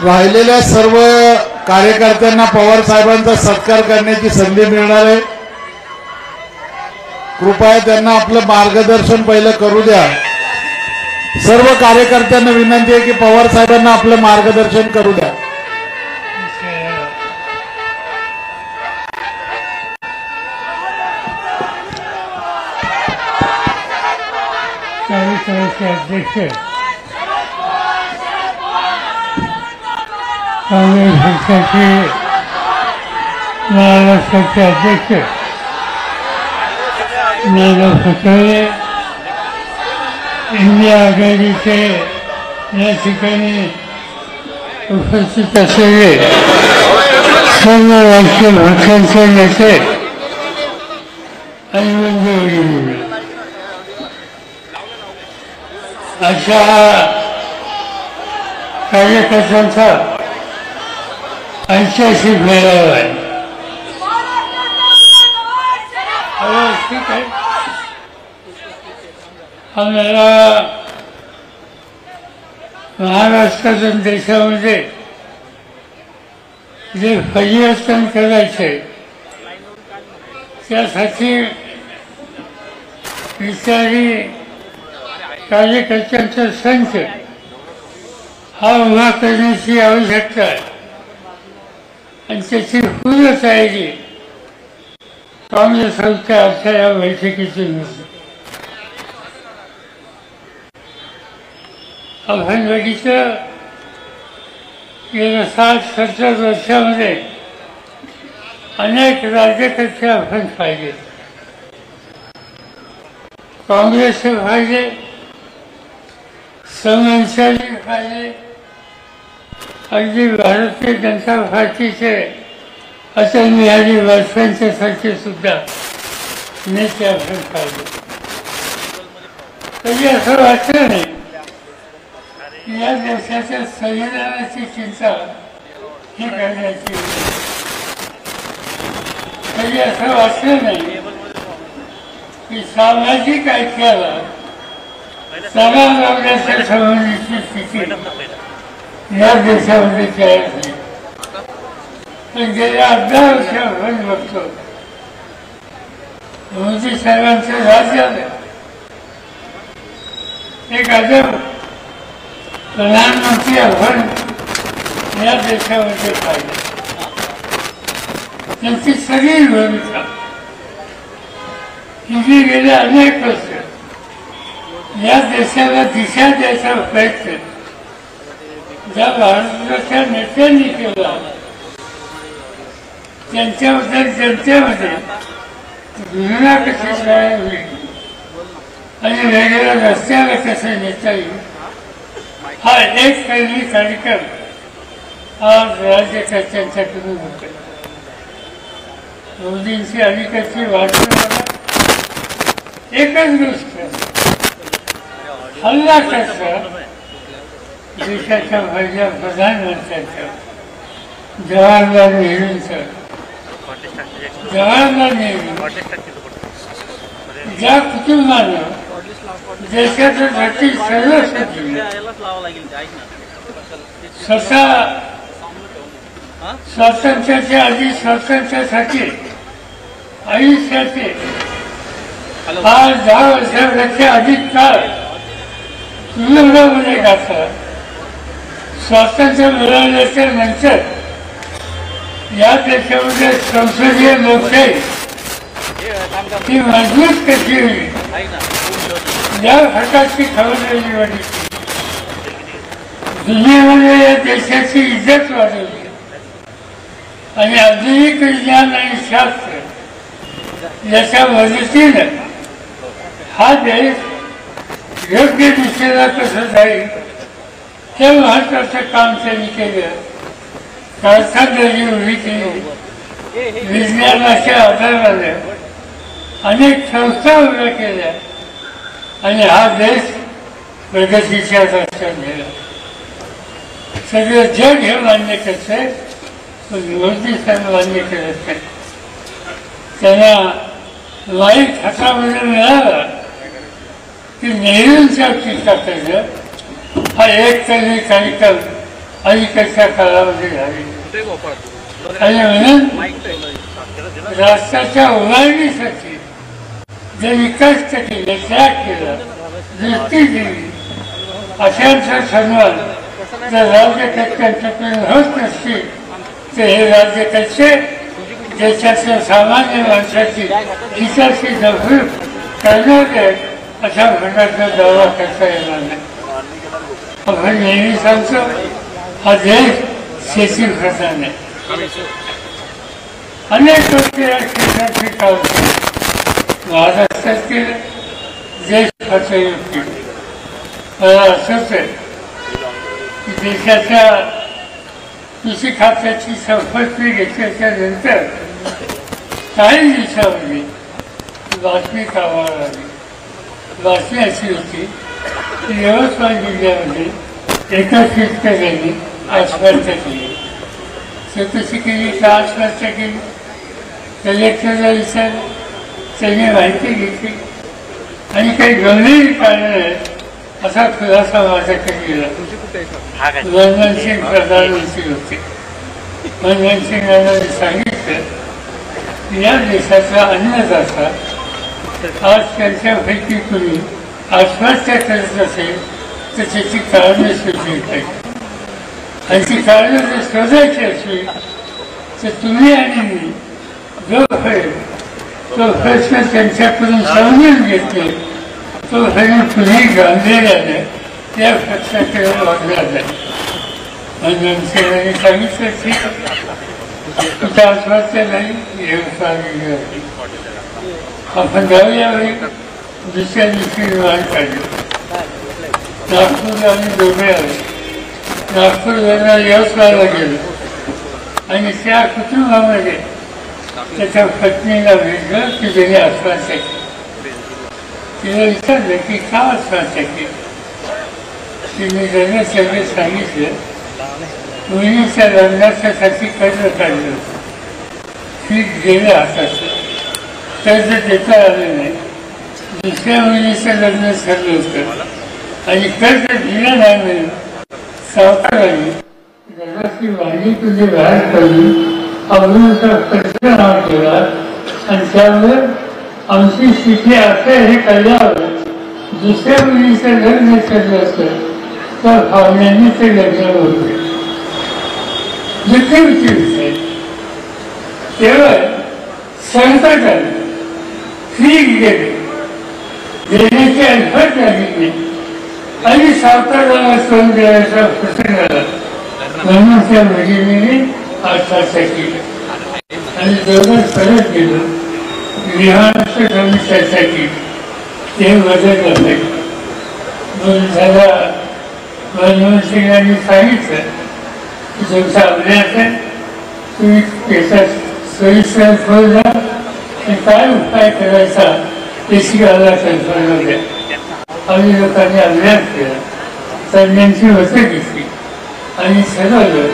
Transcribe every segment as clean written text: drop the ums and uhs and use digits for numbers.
राहिलेल्या सर्व कार्यकर्त्यांना पवार साहेबांचा सत्कार करण्याची संधी मिळणार आहे। कृपया त्यांना आपलं मार्गदर्शन पहिलं करू द्या। सर्व कार्यकर्त्यांना विनंती आहे की पवार साहेबांना आपलं मार्गदर्शन करू द्या। अध्यक्ष कांग्रेस पक्षाचे महाराष्ट्राचे अध्यक्ष नाना पटोले, इंडिया आघाडीचे या ठिकाणी उपस्थित असलेले सर्व राजकीय पक्षांचे नेते आणि मंत्री अशा कार्यकर्त्यांचा 85 मेळावा आहे। ठीक आहे, आम्हाला महाराष्ट्रातून देशामध्ये जे परिवर्तन करायचे त्यासाठी विचारी कार्यकर्त्यांचा संच हा उभा करण्याची आवश्यकता आहे आणि त्याची पूर्ण तयारी काँग्रेस आजच्या या बैठकीतून होती। आपण बघितलं गेल्या 60-70 वर्षामध्ये अनेक राज्यकर्ते आपण पाहिले, काँग्रेसचे पाहिले, समाजवादी पाहिले, अगदी भारतीय जनता पार्टीचे अटल बिहारी वाजपेयींच्या सारखे सुद्धा नेते आपण पाहिले। कधी असं वाटलं नाही या देशाच्या संविधानाची चिंता ही करण्याची, कधी असं वाटलं नाही की सामाजिक ऐक्याला समान लावण्याच्या संबंधीची स्थिती या देशामध्ये तयार झाली। पण गेल्या 10 वर्ष आपण बघतो मोदी साहेबांचं राज्य एक अजब प्रधानमंत्री आपण या देशामध्ये पाहिजे। त्यांची सगळी भूमिका ही गेले अनेक वर्ष या देशाला दिशा द्यायचा प्रयत्न ज्या भारताच्या नेत्यांनी केला त्यांच्याबद्दल जनतेमध्ये घृणा कशी तयार होईल आणि वेगवेगळ्या रस्त्याला कसं नेता येईल हा एक पहिली कार्यक्रम आज राज्यकर्त्यांच्याकडून होतो। मोदींची अलीकडची वाटचाल एकच गोष्ट हल्ला कसा देशाच्या पहिल्या प्रधानमंत्र्यांचा जवाहरलाल नेहरूंचा ज्या कुटुंबानं देशासाठी सर्वस्व दिले स्वतः स्वातंत्र्याच्या आधी स्वातंत्र्यासाठी आयुष्याचे 5-10 वर्षापेक्षा अधिक काळ तुरुंगामध्ये घातला। स्वातंत्र्य मिळाल्याच्या नंतर या देशामध्ये संसदीय लोकशाही ही मजबूत कशी होईल या प्रकारची खबरदारी वाढली। दुनियेमध्ये या देशाची इज्जत वाढवली आणि आधुनिक विज्ञान आणि शास्त्र याच्या मदतीने हा देश योग्य दिशेला कसं जाईल हे महत्वाचं काम त्यांनी केलं। कारखानदारी उभी केली, विज्ञानाच्या आधाराने अनेक संस्था उभ्या केल्या आणि हा देश प्रगतीच्या रस्त्यात गेला. सगळं जग हे मान्य करतंय, पण मोदी साहेब मान्य करत नाही. त्यांना लाईट हातामध्ये मिळाला की नेहरूंच्या टीका करणं हा एक तरी कार्यक्रम अलीकडच्या काळामध्ये झाले. आणि म्हणून राष्ट्राच्या उभारणीसाठी ज्यांनी कष्ट केले, त्याग केला, दृष्टी दिली, अशांचा सन्मान जर राज्यकर्त्यांच्याकडून होत नसतील तर हे राज्यकर्ते देशाच्या सामान्य माणसाची हिताची नफरत करणारे अशा प्रकारचा दावा करता येणार नाही. आपण नेहमी सांगतो हा देश शेतीप्रधान आहे. अनेक गोष्टी या क्षेत्रात शिकावतात. महाराष्ट्रात केलं, देश पातळीवर केलं. मला असंच आहे की देशाच्या कृषी खात्याची संपत्ती घेतल्याच्या नंतर काही दिवसामध्ये बातमी कामावर आली. बातमी अशी होती की यवतमाळ जिल्ह्यामध्ये एका शेतकऱ्यांनी आत्महत्या केली. स्वतःची केली का आत्महत्या केली? कलेक्टरला विचारलं, त्यांनी माहिती घेतली आणि काही गंभीर कारण आहेत असा खुलासा माझ्याकडे केला. मनमोहन सिंग प्रधानमंत्री होते. मनमोहन सिंगांना सांगितलं की या देशाचा अन्नदाता आज त्यांच्यापैकी कुणी आत्महत्या करत असेल तर त्याची कारणं शोधली पाहिजे. आणि ती कारणं जर शोधायची असेल तर तुम्ही आणि मी जो होईल तो प्रश्न त्यांच्याकडून समजून घेतले तो होईल पुढे गांभीर्याने त्या पक्षाकडे वागला जाईल. मनमोहन सिंगांनी सांगितलं ठीक तुझा आत्महत्या नाही येऊ आपण जाऊया वेळी दुसऱ्या दिवशी विमान काढलं. नागपूरला आम्ही दोघे आलो. नागपूरवरून यवतमाळला गेलो आणि त्या कुटुंबामध्ये त्याच्या पत्नीला भेटलं की त्याने आत्महत्या केली. तिला विचारलं की का आत्महत्या केली? तिने त्याने सगळे सांगितलं मुलीच्या लग्नाच्यासाठी कर्ज काढलं होतं. फीस गेलं हाताचं, कर्ज देता आलं नाही. दुसऱ्या मुलीचं लग्न ठरलं होतं आणि कर्ज दिलं नाही म्हणून सावकारांनी घराची वाणी तुझी बाहेर काढली, अमृता प्रश्न नाव केला आणि त्यावर आमची स्थिती असं हे कळल्यावर दुसऱ्या मुलीचं लग्न ठरलं असतं तर भावनांनी ते लग्न होते. दुसरी विषय तेव्हा संकट आलं, फीस गेले, देण्याची अल्फत लागली आणि सावकाराला सोन देण्याचा प्रसंग आला. म्हणून त्या महिलेने आत्महत्या केली आणि दोघं परत गेलो. विहाराचं आम्ही चर्चा केली, ते मदत झाले. मग झाला मनमोहन सिंगांनी सांगितलं की तुमचा अभ्यास आहे, तुम्ही त्याच्यात सोयीस्कर खोल जा आणि काय उपाय करायचा देशिकाला कल्पना द्या. आम्ही लोकांनी अभ्यास केला, तज्ञांची मतं घेतली आणि ठरवलं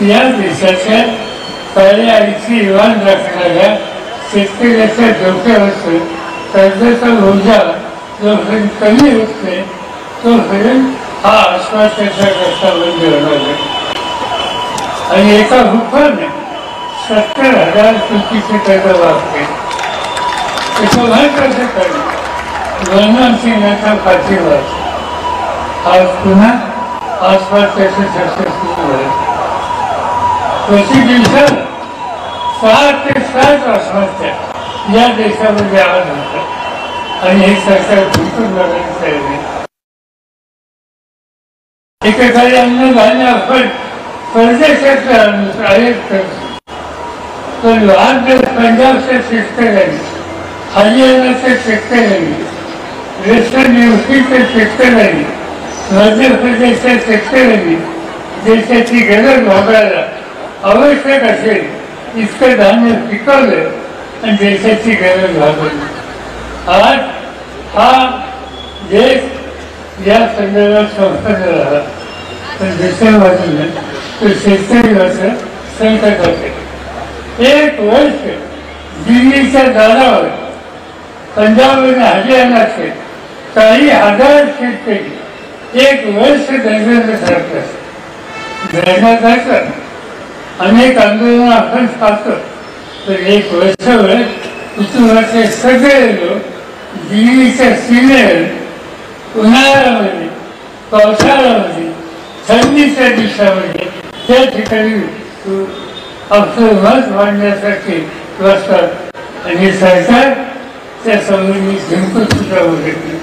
या देशाच्या पहिल्या आईची इवान राखणाऱ्या शेतकऱ्याच्या डोक्यावरचं कर्जाचा बोजा जोपर्यंत कमी होत नाही तोपर्यंत हा आश्वासाचा रस्ता बंद होणार नाही. आणि एका हुकमाने 70,000 कोटीचे कर्ज वाचले. त्याचं महत्वाचं कारण मनमोहन सिंगांचा पाठिंबाच. आज पुन्हा आश्वासाचं सक्सेसफुल झालं. प्रति दिवसात 6 ते 7 आत्महत्या या देशामध्ये आज होतात आणि हे सरकार बिलकुल बघायला तयार नाही. एकेकाळी अन्न धान्य आपण परदेशातलं आयात करतो, पण आज पंजाबच्या शेतकऱ्यांनी, हरियाणाच्या शेतकऱ्यांनी, वेस्टर्न यूपीच्या शेतकऱ्यांनी, मध्य प्रदेशच्या शेतकऱ्यांनी देशाची गरज भागायला आवश्यक असेल इतकं धान्य पिकवलं आणि देशाची गरज भागवली. आज हा देश या संदर्भात संस्कृत राहिला पण दुसऱ्या बाजूने तो शेतकरी वर्ष संकट असेल. 1 वर्ष दिल्लीच्या दारावर पंजाबमध्ये हरियाणा असेल काही हजार शेतकरी 1 वर्ष धरण्याचं सरकार धरण्याचं अनेक आंदोलन आपण पाहतो तर 1 वर्षभर कुटुंबाचे सगळे लोक दिल्लीच्या सीमेवर उन्हाळ्यामध्ये पावसाळ्यामध्ये थंडीच्या दिवसामध्ये त्या ठिकाणी आपलं मत मांडण्यासाठी बसतात आणि सरकार त्या संबंधी झिंकून सुद्धा बघत नाही.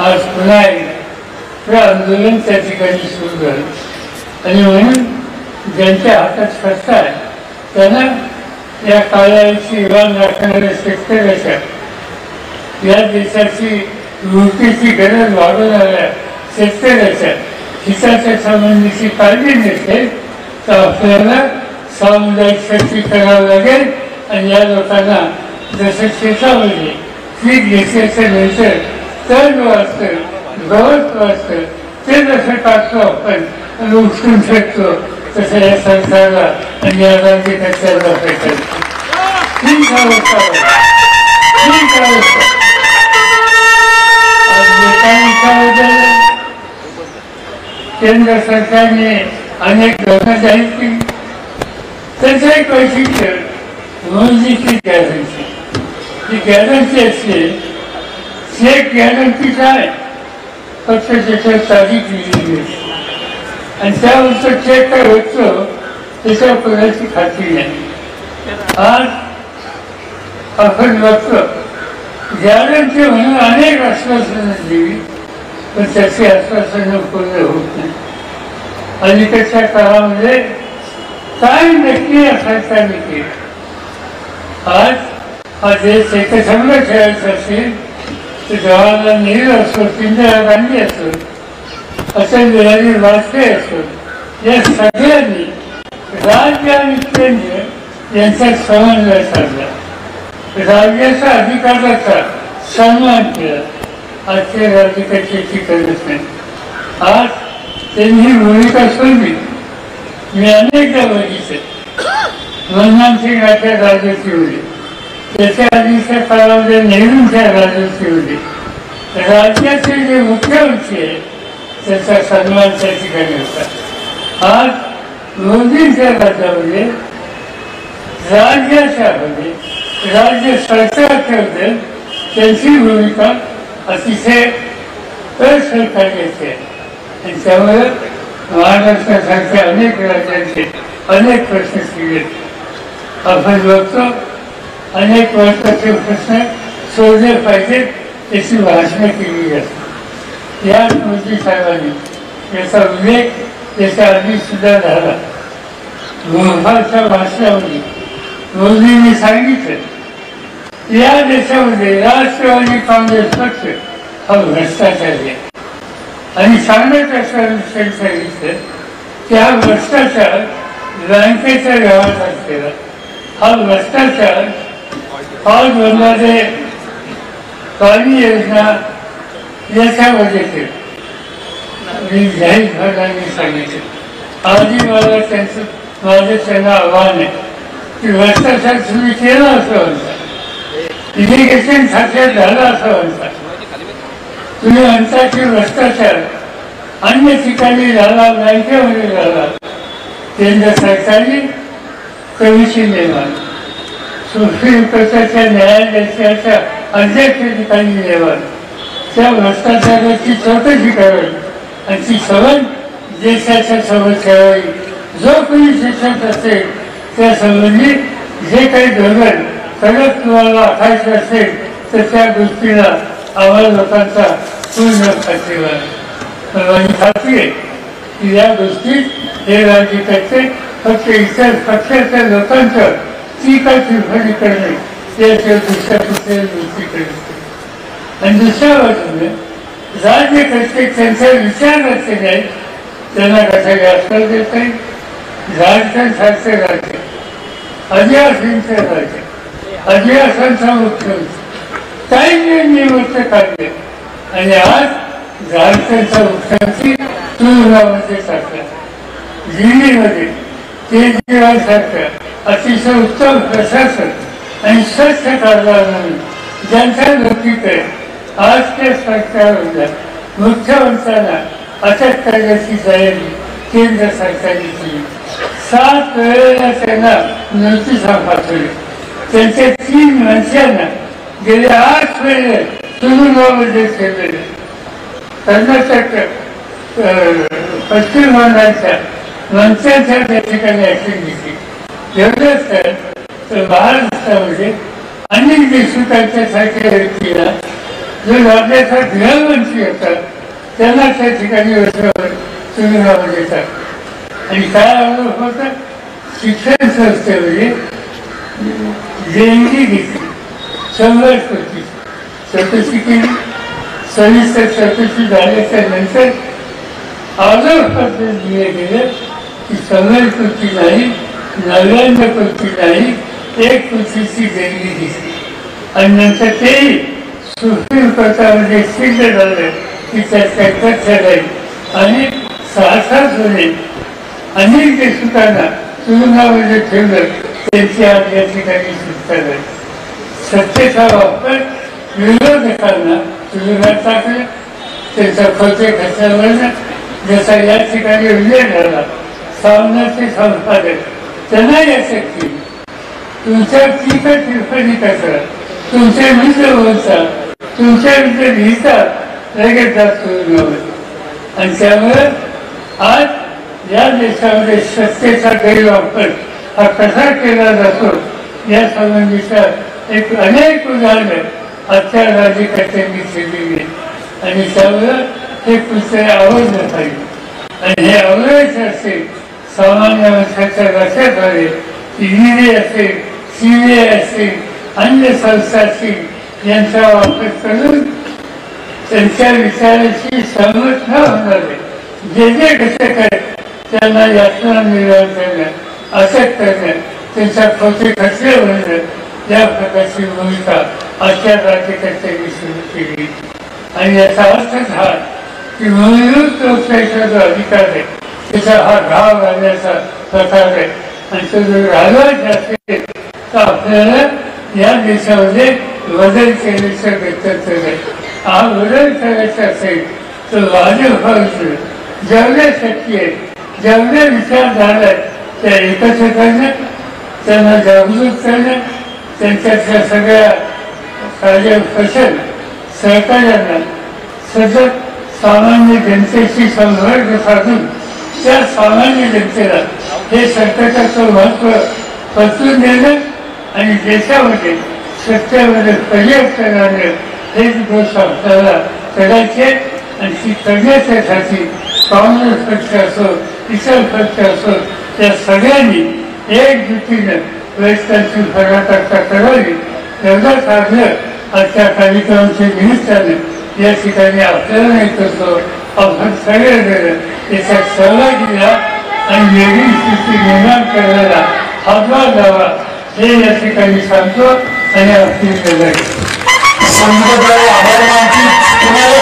आज पुन्हा एकदा हे आंदोलन त्या ठिकाणी सुरू झालं आणि म्हणून ज्यांच्या हातात सत्ता आहे त्यांना या काळाची इमान राखणाऱ्या शेतकऱ्याच्या या देशाची लुटीची गरज वाढवणाऱ्या शेतकऱ्याच्या हिताच्या संबंधीची काळजी नसेल तर आपल्याला सामुदायिक शक्ती करावं लागेल आणि या लोकांना जसं शेतामध्ये पीक घेतल्याच्या नंतर तण वाचतं गवत वाचतं ते जसं टाकतो आपण आणि उचलून फेकतो तसं या सरकारला आणि या राज्यकर्त्याला फेकायचं. ठीक अवस्था केंद्र सरकारने अनेक धोरण जाहीर केली. त्याचं एक वैशिष्ट्य मोदीची गॅरंटी. ही गॅरंटी असते चेक गॅरंटी काय फक्त त्याच्यावर तारीख लिहिलेली असते आणि त्यावरचा चेक काय होतो त्याच्या कोणाची खात्री नाही. आज आपण बघतो गॅरंटी म्हणून अनेक आश्वासनं दिली पण त्याची आश्वासनं पूर्ण होत नाही. अलीकडच्या काळामध्ये काय नक्की या सरकारने केलं. आज हा देश एकसंघ खेळायचा असेल तर जवाहरलाल नेहरू असो इंदिरा गांधी असो अटल बिहारी वाजपेयी असो या सगळ्यांनी राज्य आणि केंद्र यांचा समन्वय साधला. राज्याच्या अधिकाराचा सन्मान केला. आजचे राज्यकर्त्याची गरज नाही. आज त्यांनी ही भूमिका सोडली. मी अनेकदा बघितले मनमोहन सिंग यांच्या राजवटी होती त्याच्या आधीच्या काळामध्ये नेहरूंच्या राजवटी होती. राज्याचे जे मुख्यमंत्री आहे त्याचा सन्मान त्या ठिकाणी होता. आज मोदींच्या राज्यामध्ये राज्याच्यामध्ये राज्य सरकारच्या त्यांची भूमिका अतिशय असहकार्याची आहे आणि त्यामुळे महाराष्ट्रासारख्या अनेक राज्यांचे अनेक प्रश्न केले. आपण बघतो अनेक महत्त्वाचे प्रश्न सोडले पाहिजेत त्याची भाषणं केली जातात. या मोदी साहेबांनी याचा उल्लेख याच्या आधी सुद्धा झाला. भोपाळच्या भाषणामध्ये मोदींनी सांगितलं या देशामध्ये राष्ट्रवादी काँग्रेस पक्ष हा भ्रष्टाचार आहे आणि सांगण्यात असं सांगितलं की हा भ्रष्टाचार बँकेच्या व्यवहारात केला. हा भ्रष्टाचार पाचमध्ये पाणी योजना याच्यामध्ये केला. मी जाहीर भागांनी सांगितलं आधी मला माझं त्यांना आव्हान आहे की भ्रष्टाचार तुम्ही केला असं म्हणता इरिगेशन खात्यात झाला असं म्हणता तुम्ही म्हणता की भ्रष्टाचार अन्य ठिकाणी झाला बँकेमध्ये झाला. केंद्र सरकारने कमिशन नेमलं सुप्रीम कोर्टाच्या न्यायालयाच्या अध्यक्ष ठिकाणी नेमलं त्या भ्रष्टाचाराची चौकशी करावी आणि ती सबंध देशाच्या समोर ठेवावी. जो कोणी शिक्षक असेल त्या संबंधी जे काही धोरण सगळं तुम्हाला आखायचं असेल तर त्या गोष्टीला आम्हाला लोकांचा पूर्ण पाठिंबा आहे. माझी खात्री आहे की या गोष्टीत हे राज्यकर्ते फक्त इतर पक्षाच्या लोकांचं टीका टिप्पणी करणे याच्या दुसऱ्या कुठल्याही गोष्टी करणे आणि दुसऱ्या बाजूने राज्यकर्ते त्यांचा विचार रचले आहेत त्यांना कसा व्यासपीठ देत नाही. झारखंड सारखे राज्य आदिवासींचे राज्य आदिवासींचा मुख्यमंत्री काही निवृत्त काढले आणि आज झारखंडच्या वृक्षांची तुलनामध्ये टाकला. दिल्लीमध्ये केजरीवाल सारखं अतिशय उत्तम प्रशासन आणि स्वच्छ कारभार म्हणून ज्यांच्या लोकीकडे आज ते सरकारला मुख्यमंत्र्यांना अटक करण्याची तयारी केंद्र सरकारने केली. 7 वेळेला त्यांना नोटिसा पाठवली. त्यांच्या 3 मंत्र्यांना गेल्या 8 वेळेला तुरुंगामध्ये ठेवलेले. कर्नाटक पश्चिम बंगालच्या मंत्र्यांच्या त्या ठिकाणी ऍक्शन घेतली. एवढंच तर महाराष्ट्रामध्ये अनेक देशमुखांच्या सारख्या व्यक्तीला जो राज्याचा गृहमंत्री होता त्यांना त्या ठिकाणी तुरुंगामध्ये टाकलं. आणि काय आरोप होता? शिक्षण संस्थेमध्ये देणगी घेतली 100 कोटी. चौकशी केली. सविस्तर चौकशी झाल्याच्या नंतर आरोप पत्र दिले गेले की 100 कोटी नाही, 99 कोटी नाही, 1 कोटीची देणगी घेतली. आणि नंतर तेही सुप्रीम कोर्टामध्ये सिद्ध झालं की त्यात काही तथ्य नाही. आणि 6 जुने अनेक देशमुखांना तुरुंगामध्ये ठेवलं. त्यांची आज या ठिकाणी सुटका झाली. सत्तेचा वापर विरोधकांना तुरुंगात टाकलं. त्यांचा खोटे खर्चावरनं जसा या ठिकाणी उल्लेख झाला सामनाचे संपादक त्यांना याच्यात केली. तुमच्या टीका टिप्पणी करा, तुमचे मित्र बोलता, तुमच्या मित्र लिहितात, लगेच जात तुरुंगामध्ये. आणि त्यामुळे आज या देशामध्ये सत्तेचा गैरवापर हा कसा केला जातो या संबंधीच्या एक अनेक उदाहरणं आजच्या राज्यकर्त्यांनी केलेली आहेत. आणि त्यामुळं हे पुस्तक आवडलं पाहिजे. आणि हे आवडायचं असेल सामान्य माणसाच्या लक्षात आले ईडी असेल, CBI असेल, अन्य संस्था असतील यांचा वापर करून त्यांच्या विचाराशी सहमत न होणारे जे जे घटक आहेत त्यांना यातना निर्माण करणं, अटक करणं, त्यांचा खोटे खर्चे भरणं या प्रकारची भूमिका आजच्या राज्यकर्त्यांनी सुरू केली. आणि याचा अर्थच हा की मूलभूत लोकशाहीचा जो अधिकार आहे त्याचा हा घाव घालण्याचा प्रकार आहे. आणि तो जर घालवायचा असेल तर आपल्याला या देशामध्ये बदल केल्याचं गरजेचं आहे. हा बदल करायचा असेल तर वाजव जेवढ्या शक्ती आहेत, जेवढ्या विचारधारा आहेत त्या एकत्र करणं, त्यांना जागृत करणं, त्यांच्यातल्या सगळ्या कार्यकर्त्यांना सहकार्यांना सतत सामान्य जनतेशी संपर्क साधून त्या सामान्य जनतेला हे संकटाचं महत्त्व पचवून देणं आणि देशामध्ये सत्तेमध्ये परिवर्तन आणणं हेच गोष्ट आपल्याला करायचे. आणि ती करण्यासाठी काँग्रेस पक्ष असो, इतर पक्ष असो त्या सगळ्यांनी एकजुटीनं वैष्णवची पराकाष्ठा करावी एवढंच आग्रह आजच्या कार्यक्रमाच्या निमित्तानं या ठिकाणी आपल्याला नाही करतो. आपण सगळेजण त्याच्यात सहभागी घ्या आणि वेगळी स्थिती निर्माण करायला हातभार लावा हे या ठिकाणी सांगतो आणि आपली आभार मानतो. तुम्हाला